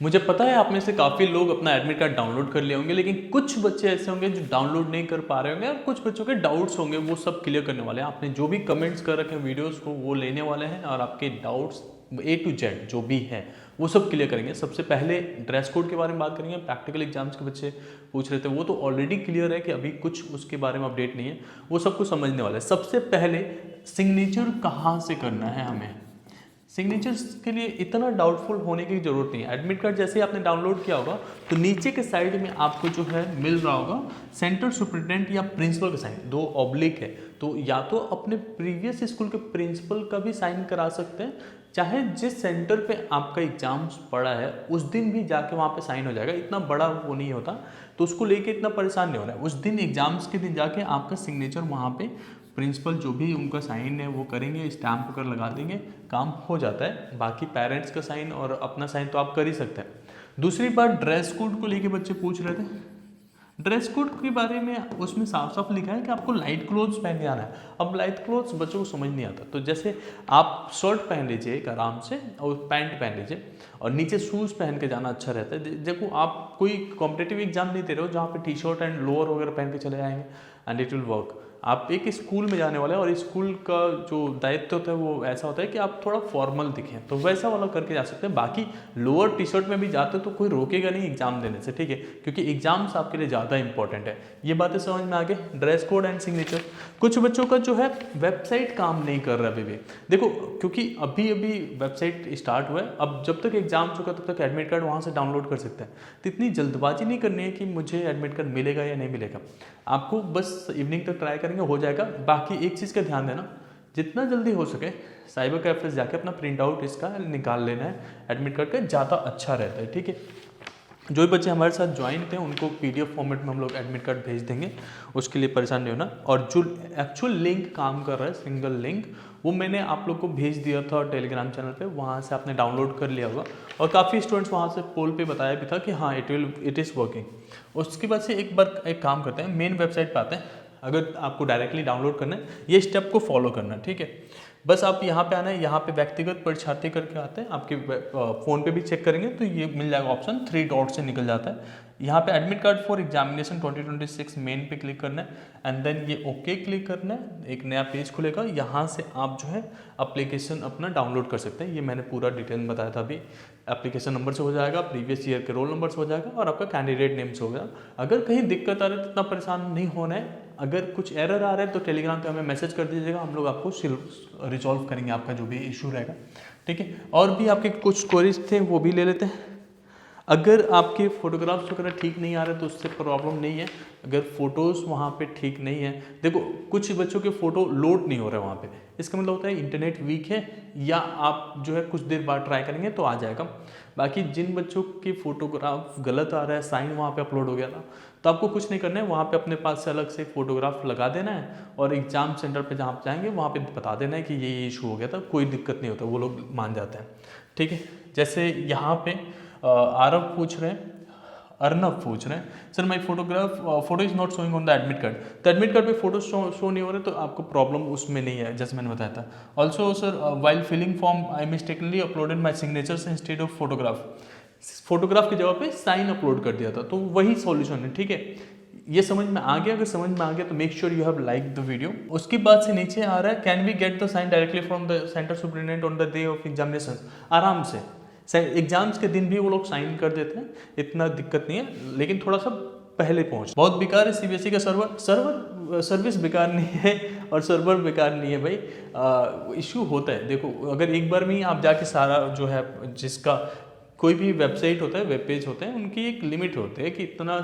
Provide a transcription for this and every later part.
मुझे पता है आप में से काफ़ी लोग अपना एडमिट कार्ड डाउनलोड कर लिए होंगे, लेकिन कुछ बच्चे ऐसे होंगे जो डाउनलोड नहीं कर पा रहे होंगे और कुछ बच्चों के डाउट्स होंगे, वो सब क्लियर करने वाले हैं। आपने जो भी कमेंट्स कर रखे हैं वीडियोस को, वो लेने वाले हैं और आपके डाउट्स A to Z जो भी है वो सब क्लियर करेंगे। सबसे पहले ड्रेस कोड के बारे में बात करेंगे। प्रैक्टिकल एग्जाम्स के बच्चे पूछ रहे थे, वो तो ऑलरेडी क्लियर है कि अभी कुछ उसके बारे में अपडेट नहीं है, वो सब कुछ समझने वाले हैं। सबसे पहले सिग्नेचर कहाँ से करना है हमें। सिग्नेचर्स के लिए इतना डाउटफुल होने की ज़रूरत नहीं है। एडमिट कार्ड जैसे ही आपने डाउनलोड किया होगा तो नीचे के साइड में आपको जो है मिल रहा होगा सेंटर सुपरिटेंडेंट या प्रिंसिपल का साइन, 2 ऑब्लिक है। तो या तो अपने प्रीवियस स्कूल के प्रिंसिपल का भी साइन करा सकते हैं, चाहे जिस सेंटर पे आपका एग्जाम्स पड़ा है उस दिन भी जाके वहाँ पे साइन हो जाएगा। इतना बड़ा वो नहीं होता, तो उसको लेके इतना परेशान नहीं हो रहा है। उस दिन एग्जाम्स के दिन जाके आपका सिग्नेचर वहाँ पे प्रिंसिपल जो भी उनका साइन है वो करेंगे, स्टैम्प वगैरह लगा देंगे, काम हो जाता है। बाकी पेरेंट्स का साइन और अपना साइन तो आप कर ही सकते हैं। दूसरी बात, ड्रेस कोड को लेके बच्चे पूछ रहे थे। ड्रेस कोड के बारे में उसमें साफ साफ लिखा है कि आपको लाइट क्लोथ्स पहन के आना है। अब लाइट क्लोथ्स बच्चों को समझ नहीं आता, तो जैसे आप शर्ट पहन लीजिए एक आराम से और पैंट पहन लीजिए और नीचे शूज़ पहन के जाना अच्छा रहता है। देखो आप कोई कॉम्पिटेटिव एग्जाम नहीं दे रहे हो जहाँ पे टी शर्ट एंड लोअर वगैरह पहन के चले आएंगे एंड इट विल वर्क। आप एक स्कूल में जाने वाले हैं और स्कूल का जो दायित्व होता है वो ऐसा होता है कि आप थोड़ा फॉर्मल दिखें, तो वैसा वाला करके जा सकते हैं। बाकी लोअर टी शर्ट में भी जाते तो कोई रोकेगा नहीं एग्जाम देने से, ठीक है, क्योंकि एग्जाम्स आपके लिए ज़्यादा इंपॉर्टेंट है। ये बातें समझ में आ गए। Dress code and signature. कुछ बच्चों का जो है वेबसाइट काम नहीं कर रहा अभी भी। देखो क्योंकि अभी अभी वेबसाइट स्टार्ट हुआ है, अब जब तक एग्जाम चुका तब तक एडमिट कार्ड वहाँ से डाउनलोड कर सकते हैं। तो इतनी जल्दबाजी नहीं करनी है कि मुझे एडमिट कार्ड मिलेगा या नहीं मिलेगा। आपको बस इवनिंग तक ट्राई करेंगे, हो जाएगा। बाकी एक चीज़ का ध्यान देना, जितना जल्दी हो सके साइबर कैफे जाके अपना प्रिंट आउट इसका निकाल लेना है एडमिट कार्ड का, ज़्यादा अच्छा रहता है, ठीक है। जो भी बच्चे हमारे साथ ज्वाइन थे उनको PDF फॉर्मेट में हम लोग एडमिट कार्ड भेज देंगे, उसके लिए परेशान नहीं होना। और जो एक्चुअल लिंक काम कर रहा है, सिंगल लिंक, वो मैंने आप लोग को भेज दिया था टेलीग्राम चैनल पे, वहाँ से आपने डाउनलोड कर लिया होगा। और काफ़ी स्टूडेंट्स वहाँ से पोल पे बताया भी था कि हाँ इट इज़ वर्किंग। उसके बाद से एक बार एक काम करते हैं, मेन वेबसाइट पर आते हैं। अगर आपको डायरेक्टली डाउनलोड करना है, ये स्टेप को फॉलो करना है, ठीक है। बस आप यहाँ पे आना है, यहाँ पे व्यक्तिगत परीक्षार्थी करके आते हैं, आपके फ़ोन पे भी चेक करेंगे तो ये मिल जाएगा ऑप्शन, 3 डॉट से निकल जाता है। यहाँ पे admit card for examination 2026 main पे क्लिक करना है एंड देन ये ओके क्लिक करना है। एक नया पेज खुलेगा, यहाँ से आप जो है एप्लीकेशन अपना डाउनलोड कर सकते हैं। ये मैंने पूरा डिटेल में बताया था अभी। एप्लीकेशन नंबर से हो जाएगा, प्रीवियस ईयर के रोल नंबर से हो जाएगा और आपका कैंडिडेट नेम से हो जाएगा। अगर कहीं दिक्कत आ रही है तो इतना परेशान नहीं होना है। अगर कुछ एरर आ रहा है तो टेलीग्राम पे हमें मैसेज कर दीजिएगा, हम लोग आपको रिजॉल्व करेंगे आपका जो भी इशू रहेगा, ठीक है। और भी आपके कुछ क्वेरीज थे वो भी ले लेते हैं। अगर आपके फोटोग्राफ्स वगैरह ठीक नहीं आ रहे तो उससे प्रॉब्लम नहीं है। अगर फोटोज़ वहाँ पे ठीक नहीं है, देखो कुछ बच्चों के फ़ोटो लोड नहीं हो रहे वहाँ पे, इसका मतलब होता है इंटरनेट वीक है, या आप जो है कुछ देर बाद ट्राई करेंगे तो आ जाएगा। बाकी जिन बच्चों की फ़ोटोग्राफ गलत आ रहा है, साइन वहाँ पे अपलोड हो गया था, तो आपको कुछ नहीं करना है, वहाँ पे अपने पास से अलग से फ़ोटोग्राफ लगा देना है और एग्ज़ाम सेंटर पे जहाँ आप जाएंगे वहाँ पे बता देना है कि ये इशू हो गया था। कोई दिक्कत नहीं होता, वो लोग मान जाते हैं, ठीक है। जैसे यहाँ पे आरव पूछ रहे हैं, अर्नब पूछ रहे हैं, sir my photo is not showing on the admit card. तो एडमिट कार्ड पे फोटो शो नहीं हो रहे तो आपको प्रॉब्लम उसमें नहीं है, जैसे मैंने बताया था। Also sir while filling form I mistakenly uploaded my signatures instead of photograph. Photograph की जगह पे साइन अपलोड कर दिया था, तो वही सॉल्यूशन है, ठीक है। ये समझ में आ गया? अगर समझ में आ गया तो make sure you have like the video. उसके बाद से नीचे आ रहा है, can we get the sign directly from the centre superintendent on the day of examination. आराम से एग्जाम्स के दिन भी वो लोग साइन कर देते हैं, इतना दिक्कत नहीं है, लेकिन थोड़ा सा पहले पहुंच। बहुत बेकार है CBSE का सर्विस बेकार नहीं है और सर्वर बेकार नहीं है भाई। इशू होता है, देखो अगर एक बार में ही आप जाके सारा जो है, जिसका कोई भी वेबसाइट होता है, वेब पेज होते हैं, उनकी एक लिमिट होती है कि इतना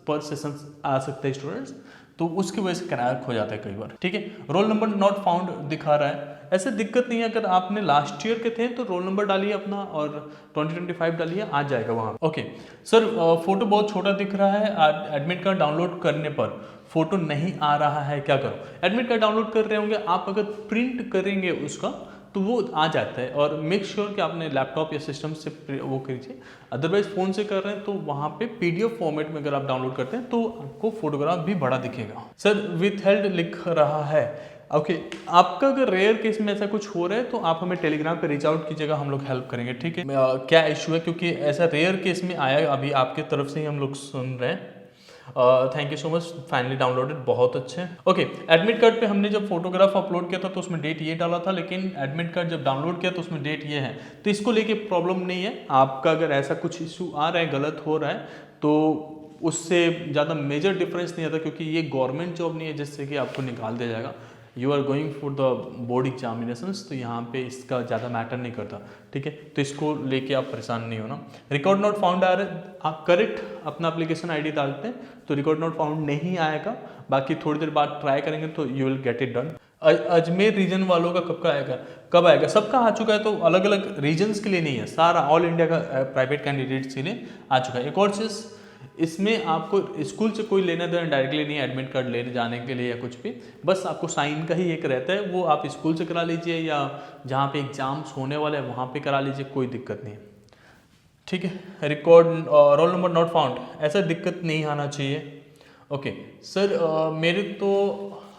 पर सेशन आ सकते हैं स्टूडेंट्स, तो उसकी वजह से क्रैक हो जाता है कई बार, ठीक है। रोल नंबर नॉट फाउंड दिखा रहा है, ऐसे दिक्कत नहीं है। अगर आपने लास्ट ईयर के थे तो रोल नंबर डालिए अपना और 2025 डालिए, आ जाएगा वहाँ। ओके सर, फोटो बहुत छोटा दिख रहा है, एडमिट कार्ड डाउनलोड करने पर फोटो नहीं आ रहा है, क्या करो? एडमिट कार्ड डाउनलोड कर रहे होंगे आप, अगर प्रिंट करेंगे उसका तो वो आ जाता है। और मेक श्योर कि आपने लैपटॉप या सिस्टम से वो कीजिए, अदरवाइज फ़ोन से कर रहे हैं तो वहाँ पे PDF फॉर्मेट में अगर आप डाउनलोड करते हैं तो आपको फोटोग्राफ भी बड़ा दिखेगा। सर विथ हेल्ड लिख रहा है, ओके आपका अगर रेयर केस में ऐसा कुछ हो रहा है तो आप हमें टेलीग्राम पे रीच आउट कीजिएगा, हम लोग हेल्प करेंगे, ठीक है। क्या इशू है, क्योंकि ऐसा रेयर केस में आया अभी आपके तरफ से ही हम लोग सुन रहे हैं। Thank you so much, finally downloaded, बहुत अच्छे। ओके एडमिट कार्ड पे हमने जब फोटोग्राफ अपलोड किया था तो उसमें डेट ये डाला था, लेकिन एडमिट कार्ड जब डाउनलोड किया तो उसमें डेट ये है, तो इसको लेके प्रॉब्लम नहीं है। आपका अगर ऐसा कुछ इशू आ रहा है, गलत हो रहा है, तो उससे ज़्यादा मेजर डिफरेंस नहीं आता, क्योंकि ये गवर्नमेंट जॉब नहीं है जिससे कि आपको निकाल दिया जाएगा। You are going for the board examinations, तो यहाँ पे इसका ज़्यादा मैटर नहीं करता, ठीक है। तो इसको लेके आप परेशान नहीं होना। रिकॉर्ड नॉट फाउंड आ रहा है, आप करेक्ट अपना एप्लीकेशन आईडी डालते हैं तो रिकॉर्ड नॉट फाउंड नहीं आएगा, बाकी थोड़ी देर बाद ट्राई करेंगे तो you will get it done. Ajmer region वालों का कब आएगा? सबका आ चुका है, तो अलग अलग रीजन्स के लिए नहीं है, सारा ऑल इंडिया का प्राइवेट कैंडिडेट्स के लिए आ चुका है। एक और चीज़, इसमें आपको स्कूल से कोई लेना देना डायरेक्टली नहीं है एडमिट कार्ड लेने जाने के लिए या कुछ भी, बस आपको साइन का ही एक रहता है, वो आप स्कूल से करा लीजिए या जहाँ पे एग्जाम्स होने वाले हैं वहाँ पे करा लीजिए, कोई दिक्कत नहीं है, ठीक है। Record roll number not found, ऐसा दिक्कत नहीं आना चाहिए। ओके सर, मेरे तो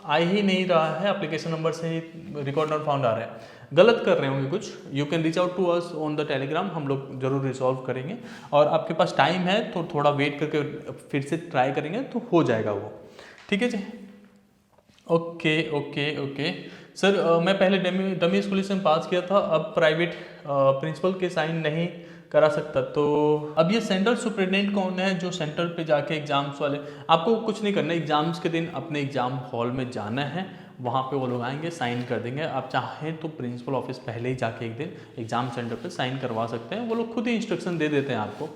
आ ही नहीं रहा है, एप्लीकेशन नंबर से ही रिकॉर्ड नॉट फाउंड आ रहा है, गलत कर रहे होंगे कुछ। You can reach out to us on the Telegram, हम लोग जरूर रिजॉल्व करेंगे, और आपके पास टाइम है तो थोड़ा वेट करके फिर से ट्राई करेंगे तो हो जाएगा वो, ठीक है जी। ओके ओके ओके सर, मैं पहले डमी स्कूल से पास किया था, अब प्राइवेट प्रिंसिपल के साइन नहीं करा सकता, तो अब ये सेंट्रल सुपरिटेंडेंट कौन है जो सेंटर पे जाके एग्जाम्स वाले, आपको कुछ नहीं करना, एग्जाम्स के दिन अपने एग्जाम हॉल में जाना है, वहाँ पे वो लोग आएंगे साइन कर देंगे। आप चाहें तो प्रिंसिपल ऑफिस पहले ही जाके एक दिन एग्जाम सेंटर पे साइन करवा सकते हैं, वो लोग खुद ही इंस्ट्रक्शन दे देते हैं आपको,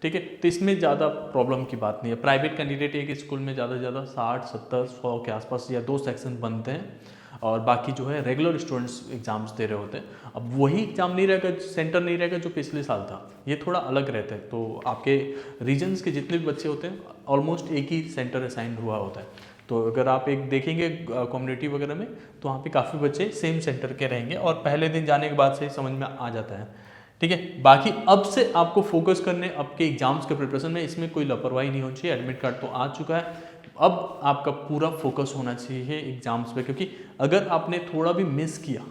ठीक है। तो इसमें ज़्यादा प्रॉब्लम की बात नहीं है। प्राइवेट कैंडिडेट एक स्कूल में ज़्यादा से ज़्यादा 60, 70, 100 के आसपास या 2 सेक्शन बनते हैं, और बाकी जो है रेगुलर स्टूडेंट्स एग्जाम्स दे रहे होते हैं। अब वही एग्जाम नहीं रहेगा, सेंटर नहीं रहेगा जो पिछले साल था, ये थोड़ा अलग रहता है। तो आपके रीजन्स के जितने भी बच्चे होते हैं ऑलमोस्ट एक ही सेंटर असाइन हुआ होता है। तो अगर आप एक देखेंगे कम्युनिटी वगैरह में, तो वहाँ पे काफ़ी बच्चे सेम सेंटर के रहेंगे, और पहले दिन जाने के बाद से ही समझ में आ जाता है, ठीक है। बाकी अब से आपको फोकस करने आपके एग्जाम्स के प्रिपरेशन में, इसमें कोई लापरवाही नहीं होनी चाहिए। एडमिट कार्ड तो आ चुका है, अब आपका पूरा फोकस होना चाहिए एग्जाम्स पे, क्योंकि अगर आपने थोड़ा भी मिस किया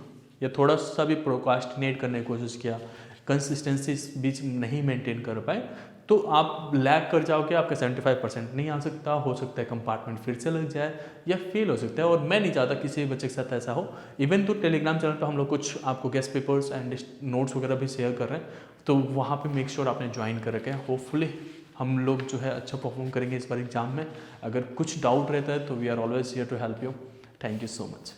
या थोड़ा सा भी प्रोक्रास्टिनेट करने की कोशिश किया, कंसिस्टेंसी इस बीच नहीं मेंटेन कर पाए, तो आप लैग कर जाओगे, आपका 75% नहीं आ सकता, हो सकता है कंपार्टमेंट फिर से लग जाए या फेल हो सकता है, और मैं नहीं चाहता किसी बच्चे के साथ ऐसा हो। इवन तो टेलीग्राम चैनल पर हम लोग कुछ आपको गेस्ट पेपर्स एंड नोट्स वगैरह भी शेयर कर रहे हैं, तो वहाँ पे मेक श्योर आपने ज्वाइन कर रखे हैं। होपफुली हम लोग जो है अच्छा परफॉर्म करेंगे इस बार एग्जाम में। अगर कुछ डाउट रहता है तो we are always here to help you. Thank you so much.